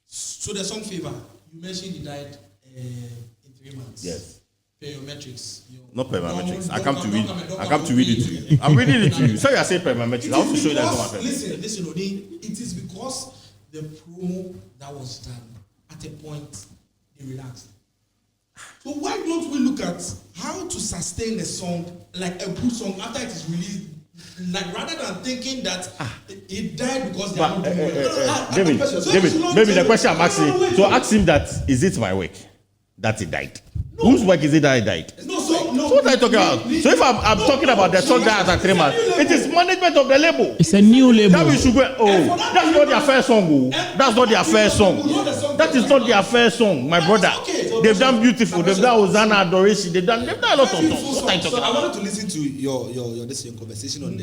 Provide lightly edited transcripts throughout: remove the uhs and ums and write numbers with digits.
So the song Favor, you mentioned he died in 3 months. Yes. Per your metrics. Not per my metrics. I come to read it to you. I'm reading it to you. So you are saying per my metrics. I want to show you that. Listen, it is because the promo that was done at a point they relaxed. So why don't we look at how to sustain a song like a good song after it is released? Like rather than thinking that it died because they are not doing well. David, maybe the question I'm asking. So ask him that: is it my work that it died? No. Whose work is it that it died? No. So what are you talking about? So if I'm talking about the song that has a 3 months, it is management of the label. It's a new label. That we should go. Oh, that's not their first song. That's not their first song. That is not their first song, my brother. They've done Beautiful. They've done Hosanna Adoration. They've done a lot of songs. What are you talking So I about? wanted to listen to your conversation on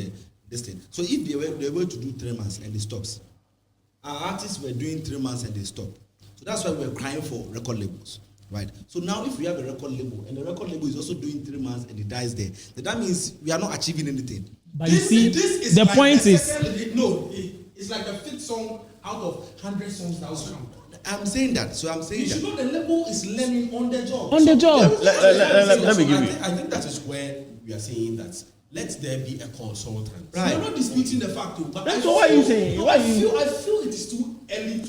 this thing. So if they were to do 3 months and it stops, our artists were doing 3 months and they stop. So that's why we're crying for record labels. Right. So now if we have a record label and the record label is also doing 3 months and it dies there, then that means we are not achieving anything. But you see, the point is... It's like the 5th song out of 100 songs that will come. I'm saying that. So I'm saying you should know the label is learning on the job. On the job. Let me give you. I think that is where we are saying that let there be a consultant. Right. You're not disputing the fact, but That's why you saying. I feel it is too early.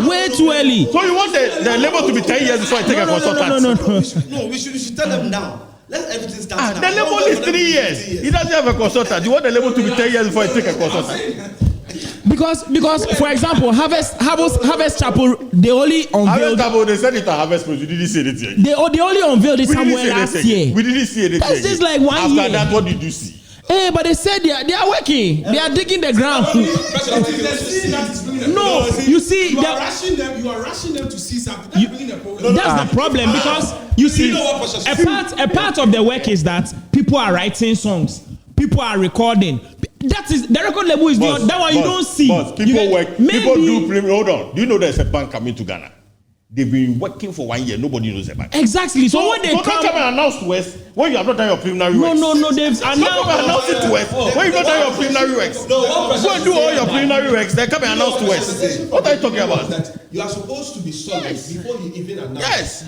Way too early. So you want the label to be 10 years before I take a consultant? No. We should tell them now. Let everything start now. The label is 3 years. He doesn't have a consultant. You want the label to be 10 years before I take a consultant? Because for example, Harvest Chapel, they only unveiled. They said it at Harvest Place. We didn't see it yet. They only unveiled it somewhere last year. We didn't see it. That's just like 1 year. After that, what did you see? Hey, but they said they are working. They are digging the ground. No, you see, you are rushing them to see something. That's bringing the problem. That's the problem because you see, a part of the work is that people are writing songs, people are recording. That is the record label is not that one you don't see. People work. People do premium. Hold on. Do you know there's a bank coming to Ghana? They've been working for 1 year. Nobody knows about it. Exactly. So when they don't come and announce to us when you have not done your preliminary works. No. They've announced it to us when you have not done your preliminary works. Go and do all your preliminary works. Then come and announce to us. What are you talking about? That you are supposed to be solid before you even announce. Yes.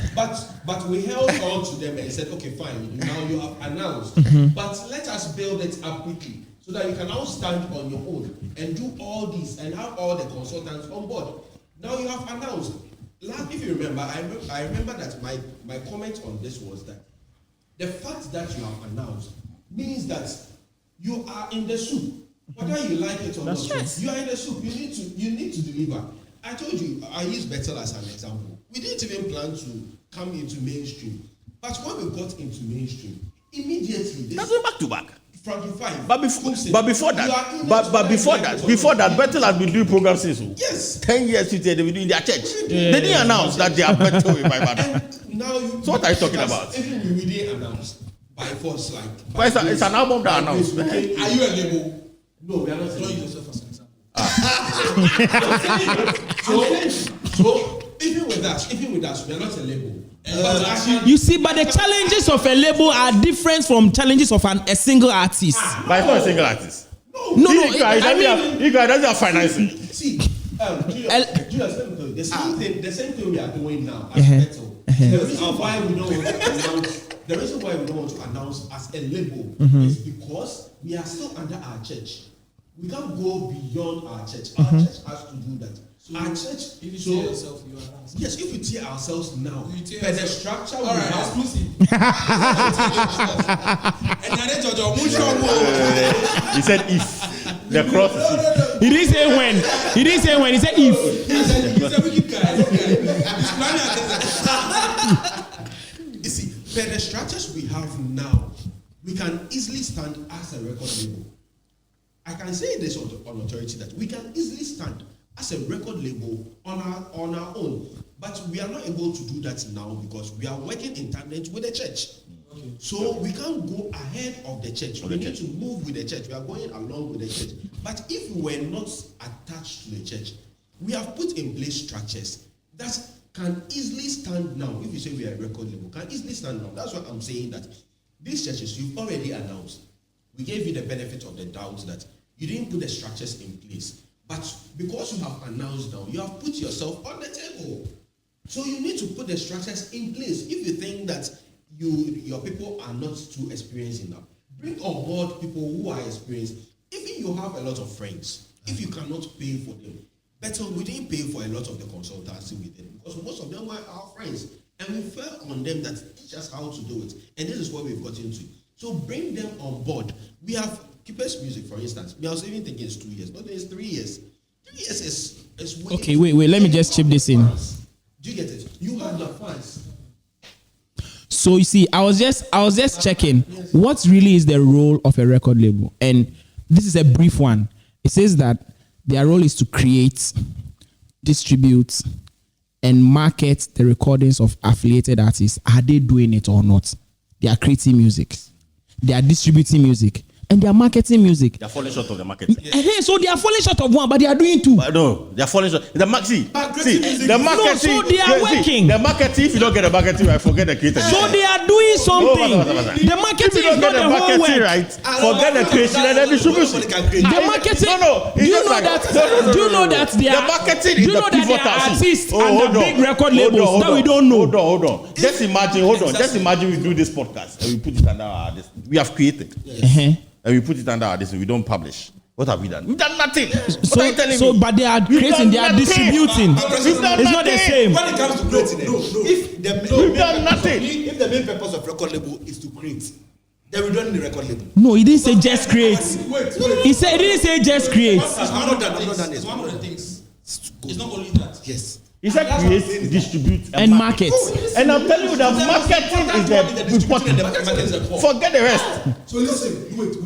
But we held on to them and said, okay, fine. Now you have announced. But let us build it up quickly so that you can now stand on your own and do all this and have all the consultants on board. Now you have announced. If you remember, I remember that my comment on this was that the fact that you have announced means that you are in the soup. Whether you like it or not, you are in the soup. You need to deliver. I told you, I use Bethel as an example. We didn't even plan to come into mainstream. But when we got into mainstream, immediately that's back to back. Frankie Five. But before that, Bethel has been doing programs since. Yes. 10 years since they've been doing their church. They didn't announce that they are Bethel with my mother. So what are you talking about? Even we didn't announce by force, like. It's an album that announced. Are you a label? No, we are not. Don't use yourself as an example. So even with us, we are not a label. You see, but the challenges of a label are different from challenges of a single artist. But it's not a single artist. No. You guys doesn't have financing. See, Julius, let me tell you, the same thing we are doing now as Bethel. The reason why we don't want to announce as a label is because we are still under our church. We can't go beyond our church. Our church has to do that. So our church. If you tear yourself, you are announced. Yes, if we tear ourselves now, but the structure we have. exclusive. He said if. The cross is if. He didn't say when. He said if. He's a wicked guy. You see, but the structures we have now, we can easily stand as a record label. I can say this on authority that we can easily stand as a record label on our own, but we are not able to do that now because we are working in tandem with the church. Okay. So we can't go ahead of the church. We need to move with the church. We are going along with the church. But if we were not attached to the church, we have put in place structures that can easily stand now. If you say we are a record label, can easily stand now. That's what I'm saying, that these churches you've already announced. We gave you the benefit of the doubt that you didn't put the structures in place. But because you have announced now, you have put yourself on the table. So you need to put the structures in place. If you think that your people are not too experienced enough, bring on board people who are experienced. Even you have a lot of friends, if you cannot pay for them, better we didn't pay for a lot of the consultancy with them because most of them were our friends. And we fell on them that teach us how to do it. And this is what we've got into. So bring them on board. We have Keepers Music, for instance. I was even thinking it's 2 years, but it's 3 years. 3 years is way. Okay, wait. Let me just chip this in. Do you get it? You have your fans. So you see, I was just checking what really is the role of a record label, and this is a brief one. It says that their role is to create, distribute, and market the recordings of affiliated artists. Are they doing it or not? They are creating music, they are distributing music, and they are marketing music. They are falling short of the market. So they are falling short of one, but they are doing two. No, they are falling short. The marketing. The marketing. No, so they are working. The marketing. If you don't get the marketing right, forget the creator. So they are doing something. The If marketing you is don't not get the the whole marketing work. right, forget the creation and the distribution. The marketing. No. Do you know that? Do you know that they The are? marketing Do is you the know that they pivotal. are artists hold and the on. big record Hold labels on, that we don't know? Hold on. Just imagine. Hold on. Just imagine we do this podcast and we put it under our. We have created. And we put it under our this. We don't publish. What have we done? We've done nothing. What are you telling me? But they are We've creating, done they are nothing. distributing. We've done It's not the nothing. same. When it comes to creating, if the We've done nothing. If the main purpose of record label is to create, then we don't need record label. No, he didn't say just create. Wait. He didn't say just create. I'm not done. It's one of the things. It's not only that. Yes. He said create, distribute, And market. And I'm telling you that marketing is the important. Forget the rest. So listen, wait.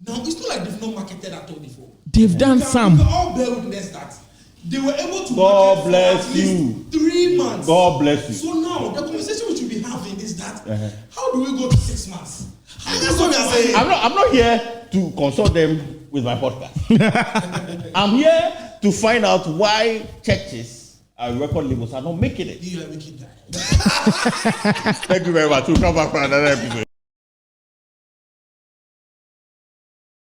Now it's not like they've not marketed at all before. They've done We some. can all bear witness that they were able to God market bless for at least you. 3 months. God bless you. So now the conversation we should be having is that how do we go to 6 months? And that's what we are saying. I'm not here to consult them with my podcast. I'm here to find out why churches and record labels are not making it. You are making that. Thank you very much. We'll come back for another episode.